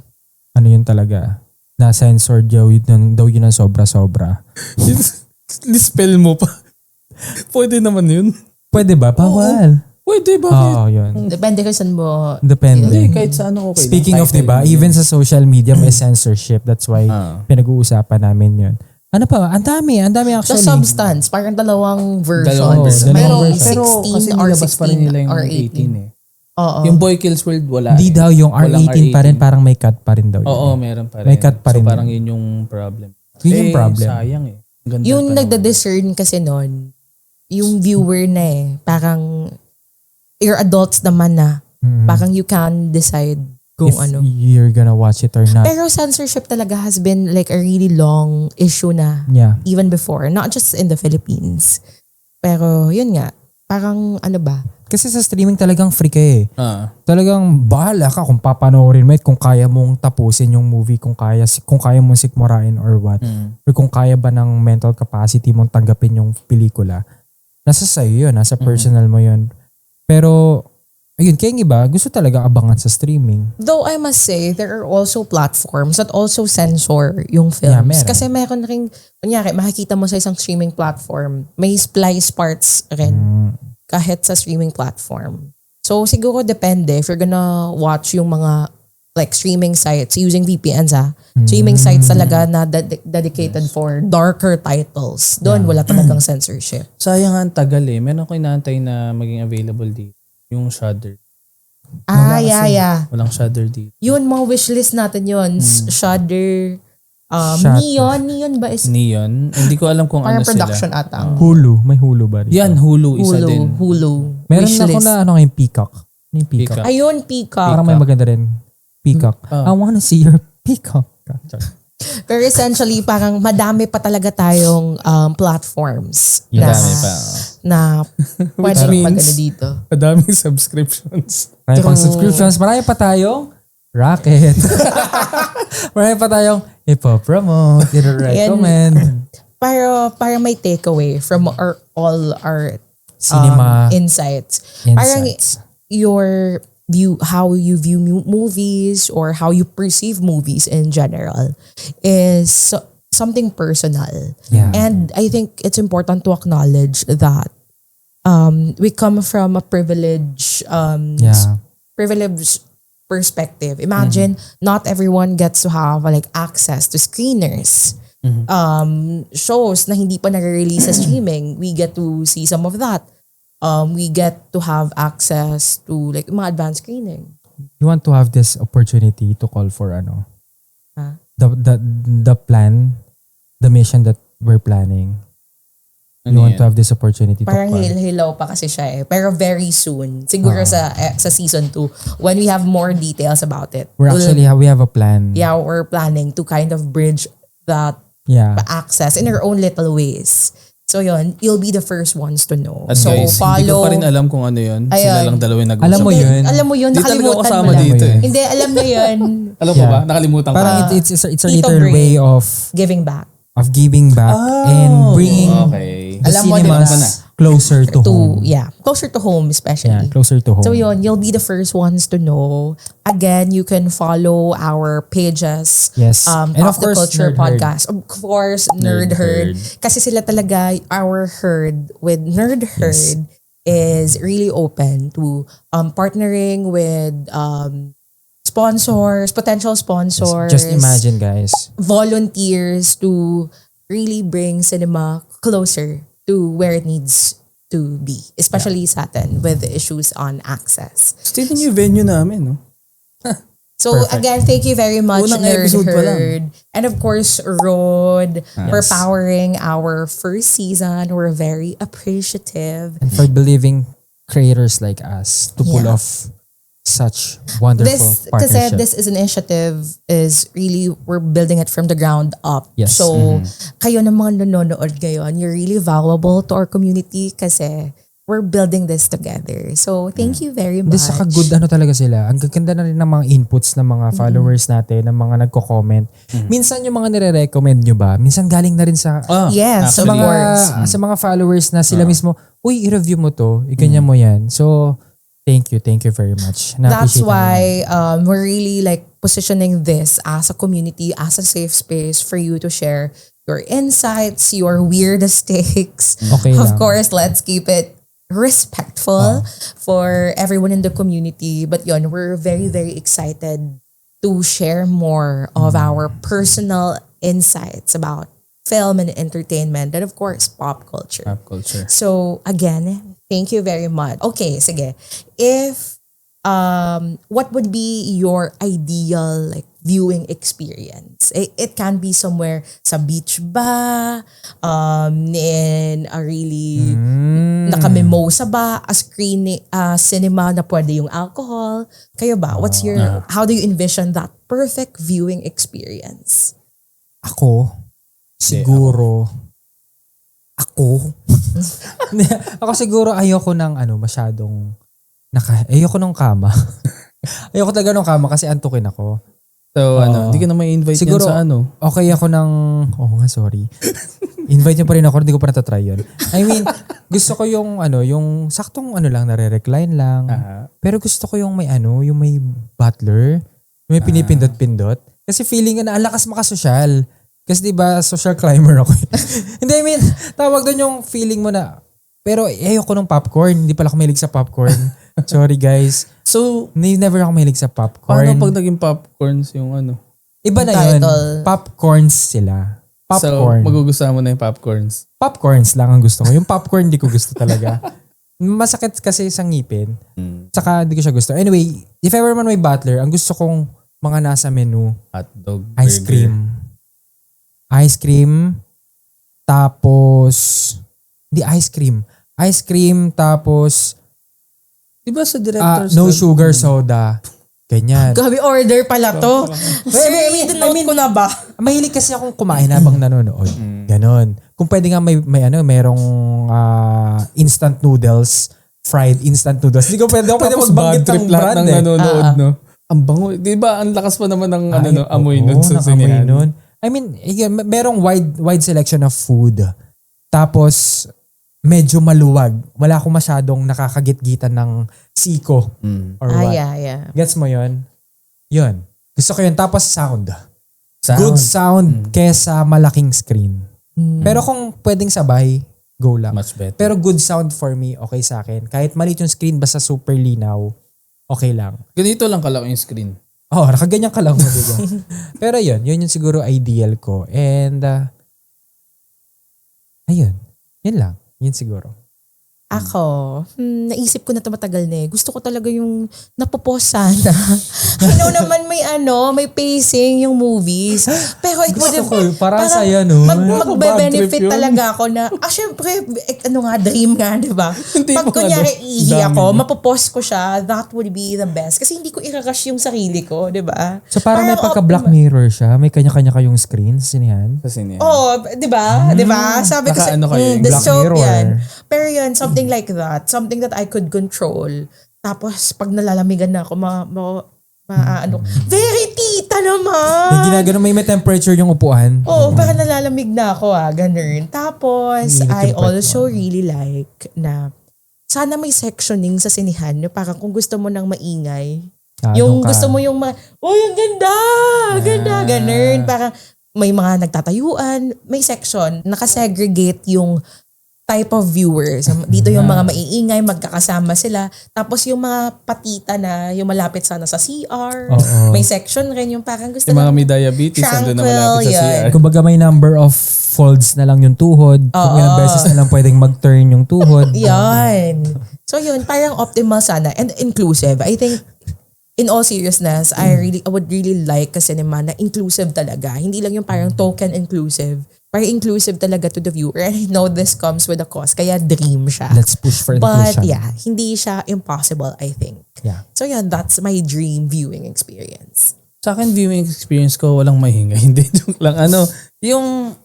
Ano yun talaga? Na-censored daw yun ng sobra-sobra. Spell mo pa. Pwede naman yun. Pwede ba? Bawal. Pwede, Oo, yun. Depende kung saan mo. Depende. Hindi, kahit saan okay. Speaking lang. of, diba, even sa social media may censorship. That's why pinag-uusapan namin yun. Ano pa? Ang dami The actually. substance, parang dalawang versions. Dalawang version. May Pero 16 kasi or nilabas pa rin 16 nila yung or 18 eh. Oo. Yung Boy Kills World wala. Hindi daw, yung Walang R18 pa rin, parang may cut pa rin daw. Oo, yun. meron pa rin. May cut pa rin So parang yun. yun yung problem. Yun yung problem. Sayang eh. Ang ganda Yung pa naman. nagda-discern kasi nun, yung viewer na parang you're adults naman na. Mhm. Parang you can decide kung If ano. you're gonna watch it or not. Pero censorship talaga has been like a really long issue na Yeah. even before. Not just in the Philippines. Pero yun nga, parang ano ba? Kasi sa streaming talagang free ka eh. Talagang Bahala ka kung papanoorin mo it, kung kaya mong tapusin yung movie, kung kaya mong sikmurain or what. Or kung kaya ba ng mental capacity mong tanggapin yung pelikula. Nasa sa'yo yun, nasa personal mo yun. Pero, ayun, kaya yung iba, gusto talaga abangan sa streaming. Though I must say, there are also platforms that also censor yung Yeah, films. meron. Kasi meron ring, kunyari, makikita mo sa isang streaming platform, may splice parts rin kahit sa streaming platform. So siguro depende if you're gonna watch yung mga like streaming sites using VPNs streaming sites talaga na dedicated for darker titles. Doon wala talagang censorship. sayang ang tagal eh. Meron ko inaantay na maging available dito. Yung Shudder. Yeah. Walang Shudder dito. Yun, mga wishlist natin yun. Shudder, Shudder. Neon ba is Neon. Hindi ko alam kung parang ano production sila. ata. Hulu, may Hulu ba rin? Yan, Hulu isa din. Hulu. Meron Wishlist. ako na ano ngayon, Peacock. Ano yung Peacock? Peacock. Ayun, Peacock. Parang may maganda rin. Peacock. I wanna see your Peacock. Pero essentially, parang madami pa talaga tayong platforms Madami pa. na pwede means- magano dito. Madaming subscriptions. Marami pang True. subscriptions. Marami pa tayong racket. Marami pa tayong ipopromote, i-recommend. Pero para may takeaway from all our Cinema insights. insights. Parang your view, how you view movies or how you perceive movies in general is something personal. Yeah. And I think it's important to acknowledge that we come from a privileged perspective. Imagine not everyone gets to have like access to screeners. Shows na hindi pa nare-release sa streaming, we get to see some of that. We get to have access to like mga advanced screening. You want to have this opportunity to call for ano? Huh? The plan, the mission that we're planning. You want to have this opportunity Parang to call. hilaw pa kasi siya eh. Pero very soon, siguro sa season 2, when we have more details about it. We have a plan. Yeah, we're planning to kind of bridge that Yeah. access in our own little ways. So yun, you'll be the first ones to know. At So guys, hindi ko follow. pa rin alam kung ano yun. Sila Ayun. lang dalawa yung nag-usap. Alam mo yun. Alam mo yun, Hindi talaga ako nakalimutan kasama mo lang. dito eh. Hindi, alam mo yun. Alam mo Yeah. ba? Nakalimutan ko. Parang it's a Tito little Brain. way of Giving back. giving back and bringing Okay. the Alam mo, cinemas diba? closer to home. Closer to home especially. Yeah, closer to home. So yun, you'll be the first ones to know. Again, you can follow our pages. Yes. And Off of the course, Culture Nerd Herd. Podcast. Of course, Nerd Herd. Kasi sila talaga, our herd with Nerd Herd is really open to partnering with sponsors, potential sponsors. Just imagine, guys. Volunteers to really bring cinema closer to where it needs to be, especially sa atin with the issues on access. Still yung venue namin, no? So Perfect. again, thank you very much, Unang Nerd episode pa lang. Herd. And of course, Rod, for Yes. powering our first season. We're very appreciative. And for believing creators like us to pull Yeah. off such wonderful Kasi partnership. this is initiative is really, we're building it from the ground up. Yes. So, kayo na mga nanonood ngayon, you're really valuable to our community kasi we're building this together. So, thank you very Hindi, much. saka good talaga sila. Ang gaganda na rin ng mga inputs ng mga followers natin, ng mga nagko-comment. Minsan yung mga nire-recommend nyo ba, minsan galing na rin sa Yes, sa of mga course. sa mga followers na sila mismo, uy, i-review mo to, iganyan mo yan. So, thank you very much. That's Na-appreciate namin. why we're really like positioning this as a community, as a safe space for you to share your insights, your weirdest takes. Okay Of lang. course, let's keep it respectful for everyone in the community. But yun, we're very, very excited to share more of our personal insights about film and entertainment and of course, pop culture. Pop culture. So again, thank you very much. Okay, sige. If what would be your ideal like viewing experience? It can be somewhere sa beach ba, in a really nakamimosa ba, a screening, cinema na pwede yung alcohol. Kayo ba? What's your how do you envision that perfect viewing experience? Ako, siguro, ako siguro ayoko ng masyadong, ayoko ng kama. Ayoko talaga ng kama kasi antukin ako. So, hindi ka na may invite Siguro, yan sa okay ako ng, sorry. Invite niyo pa rin ako, hindi ko pa natatry yun. I mean, gusto ko yung yung saktong lang, nare-recline lang. Pero gusto ko yung may yung may butler, yung may pinipindot-pindot. Kasi feeling ko na ang lakas makasosyal. Kasi diba, social climber ako. Hindi, I mean, tawag doon yung feeling mo na, pero ayoko ng popcorn. Hindi pala ako mahilig sa popcorn. Sorry guys. So, Never ako mahilig sa popcorn. paano pag naging popcorns yung Iba na yun. Popcorns sila. Popcorn. So, magugustuhan mo na yung popcorns. Popcorns lang ang gusto ko. Yung popcorn hindi ko gusto talaga. Masakit kasi sa ngipin. Saka hindi ko siya gusto. Anyway, if ever man may butler, ang gusto kong mga nasa menu, Hotdog, ice burger. cream. Ice cream. Tapos, hindi ice cream. Ice cream, tapos, Diba sa director's no Cut, sugar soda. Ganyan. Gabi order pala to. Dinot ko na ba? Mahilig kasi akong kumain habang nanonood. Ganon. Kung pwede nga merong instant noodles, fried instant noodles. Hindi ko pwede Tapos magbanggit bad trip ng lahat brand ng nanonood, no? Ang bango. Di ba, ang lakas pa naman ng amoy nun sa sinihan. nun. I mean, again, merong wide selection of food. Tapos, medyo maluwag. Wala akong masyadong nakakagit-gitan ng siko or what. Yeah. Gets mo yun? Yun. Gusto ko yun. Tapos sound. Good sound kesa malaking screen. Pero kung pwedeng sabay, go lang. Much better. Pero good sound for me, okay sa akin. Kahit maliit yung screen, basta super linaw, okay lang. Ganito lang kalaki yung screen. Nakaganyan ka lang mo, diba? Pero yun yung siguro ideal ko. And, ayun. Yun lang. Yun siguro. Ako, naisip ko na ito matagal na eh. Gusto ko talaga yung napopos sana. I know naman may pacing yung movies. Pero it would have, Parang saya, no? magbe-benefit Bad trip yun. talaga ako na, syempre, dream nga, di ba? Hindi Pag mo kunyari ihi dami ako, niya. mapopos ko siya, that would be the best. Kasi hindi ko i-rush yung sarili ko, di ba? So parang may pagka-Black Mirror siya. May kanya-kanya kayong screen sa sinihan. Sa sinihan. Oo, di ba? Di ba? Sabi ko sa, Nakaano kayo, the Black soap Mirror. yan. Pero yun, something like that. Something that I could control. Tapos, pag nalalamigan na ako, very tita! Tita naman! Yung ginagano may temperature yung upuan. Oo, parang nalalamig na ako ganun. Tapos, Init yung I part also mo. really like na sana may sectioning sa sinihan. Parang kung gusto mo ng maingay, yung gusto mo yung ang ganda! Ganda! Ganun. Parang may mga nagtatayuan, may section, nakasegregate yung type of viewers. Dito yung mga maiingay, magkakasama sila. Tapos yung mga patita na yung malapit sana sa CR. Oo. May section rin yung parang gusto Yung mga lang may diabetes, nandun na malapit sa Tranquil, CR. Kumbaga may number of folds na lang yung tuhod. Kung ilang beses na lang pwedeng mag-turn yung tuhod. Yan. So yun, parang optimal sana and inclusive. I think in all seriousness, I would really like a cinema na inclusive talaga. Hindi lang yung parang token inclusive. Parang inclusive talaga to the viewer. And I know this comes with a cost. Kaya dream siya. Let's push for But inclusion. yeah, hindi siya impossible, I think. Yeah. So yun, that's my dream viewing experience. Sa akin, viewing experience ko, walang mahinga. Hindi, joke lang. Yung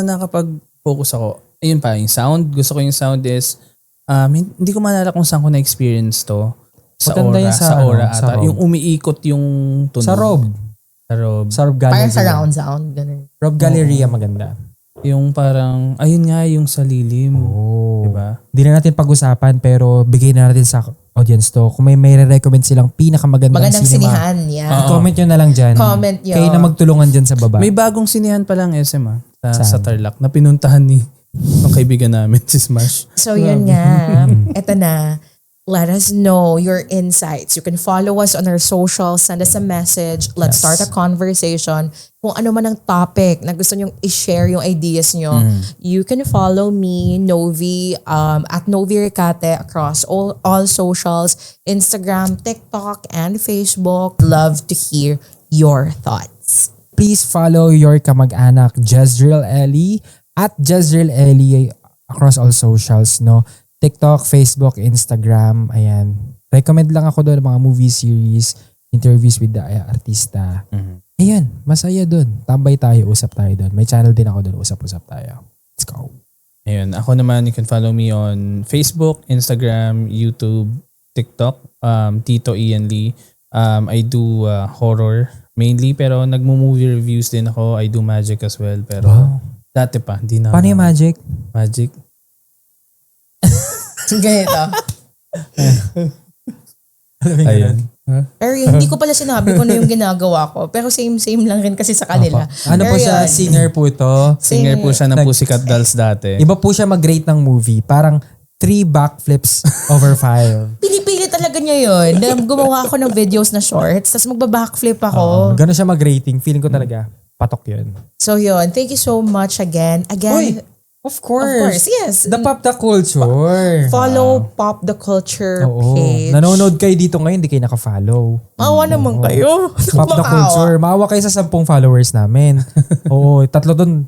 nakapag-focus ako, ayun pa, yung sound. Gusto ko yung sound is, hindi ko maalala kung saan ko na-experience to. Sa Maganda Aura. yun Sa Aura sa ata. Rob. Yung umiikot yung tunog. Sa Rob. Sa Rob. Sa Rob Galleria. Parang surround sound, ganun. Rob Galleria maganda. Yung parang, ayun nga, yung sa lilim. Oh. Diba? Hindi na natin pag-usapan pero bigay na natin sa audience to. Kung may re-recommend silang pinakamagandang Magandang cinema, sinihan, yeah. comment nyo na lang dyan. Comment nyo. Kayo na magtulungan dyan sa baba. May bagong sinihan pa lang SM sa Saan? Tarlac na pinuntahan ni ng kaibigan namin, si Smash. So yun nga, eto na. Let us know your insights. You can follow us on our socials, send us a message. Let's Yes. start a conversation. Kung ano man ang topic na gusto nyong i-share yung ideas nyo, you can follow me, Novi, at Novi Ricate across all socials, Instagram, TikTok, and Facebook. Love to hear your thoughts. Please follow your kamag-anak, Jezreel Ellie, at Jezreel Ellie across all socials, no? TikTok, Facebook, Instagram, ayan. Recommend lang ako doon mga movie series, interviews with the artista. Ayan, masaya doon. Tambay tayo, usap tayo doon. May channel din ako doon, usap-usap tayo. Let's go. Ayun, ako naman, you can follow me on Facebook, Instagram, YouTube, TikTok, Tito Ian Lee. I do horror mainly, pero nagmo-movie reviews din ako. I do magic as well, pero Wow. dati pa, hindi na. Paano yung magic? Magic? Ganito. Ayun. Pero yun, hindi ko pala sinabi ko na yung ginagawa ko. Pero same lang rin kasi sa kanila. Ano po Pero siya? yun. Singer po ito. Singer po siya ng Pussycat Dolls dati. Iba po siya mag-rate ng movie. Parang 3 backflips over 5. Pinipili talaga niya yun. Na gumawa ako ng videos na shorts, tapos magba-backflip ako. Gano'n siya mag-rating. Feeling ko talaga, patok yun. So yun, thank you so much again. Uy, of course. Yes. The Pop the Culture. Follow Pop the Culture Oo. page. Nanonood kayo dito ngayon, hindi kayo naka-follow. Maawa naman kayo. Pop the Makaawa. Culture. Maawa kayo sa 10 followers namin. Oo, 3 doon.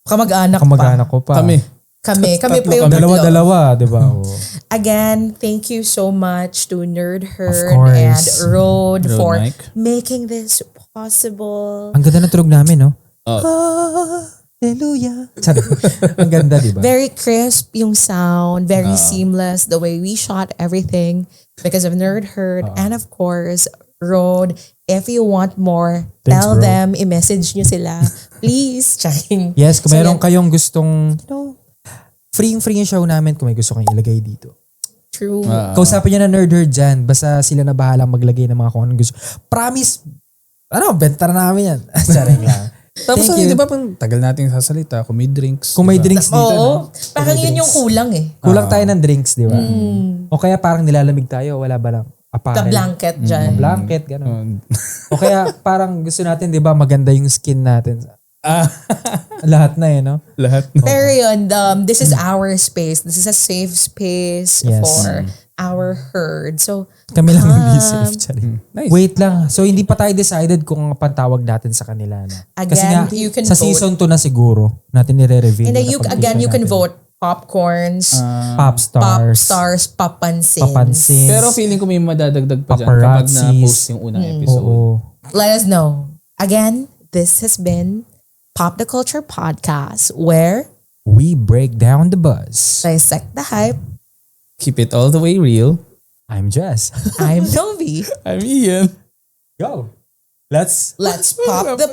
Kamag-anak Kamag-anak ko pa. Kami. Kami pa Tatlo yung kami. tatlo. Dalawa-dalawa, di ba? Oo. Again, thank you so much to Nerd Herd course. and Road Road for Mike. making this possible. Ang ganda ng tunog namin, no? Oh. Hallelujah. Sorry. Ang ganda, di ba? Very crisp yung sound, very seamless, the way we shot everything because of Nerd Herd and of course, Road. If you want more, Thanks, tell bro. them, i-message nyo sila. Please. Checking. Yes, kung So, meron yan. kayong gustong, free yung show namin kung may gusto kang ilagay dito. True. Kausapin nyo na Nerd Herd dyan. Basta sila na bahalang maglagay ng mga kung anong gusto. Promise, benta na namin yan. Saring lang. Tapos Thank you. di ba pang tagal nating sasalita kung may drinks. Kung may diba? drinks dito, Oo. no? Parang yun yung kulang eh. Kulang tayo ng drinks, di ba? O kaya parang nilalamig tayo, wala ba lang The apparel? blanket dyan. Blanket, gano'n. O kaya parang gusto natin, di ba, maganda yung skin natin. Lahat na eh, no? Lahat. Pero yun, this is our space. This is a safe space Yes. for our herd. So, Kami lang hindi safe. Charing. Nice. Wait lang. So, hindi pa tayo decided kung ang pantawag natin sa kanila. No? Kasi Again, nga, you can sa vote. season 2 na siguro, natin nire-reveal. and then na you pag-usapan can natin. vote popcorns, Pop pop stars, stars, papansins. papansins. Pero feeling ko may madadagdag pa dyan kapag Paparazzis. na-post yung unang episode. Oo. Let us know. Again, this has been Pop the Culture Podcast, where We break down the buzz. dissect the hype. Keep it all the way real. I'm Jess. I'm Novi. I'm Ian. Go. Let's pop the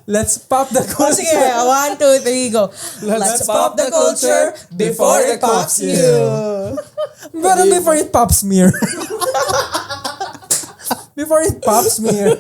let's pop the culture. Sige, 1, 2, 3, go. Let's pop the culture before it pops you. Pero before it pops me. Before it pops me.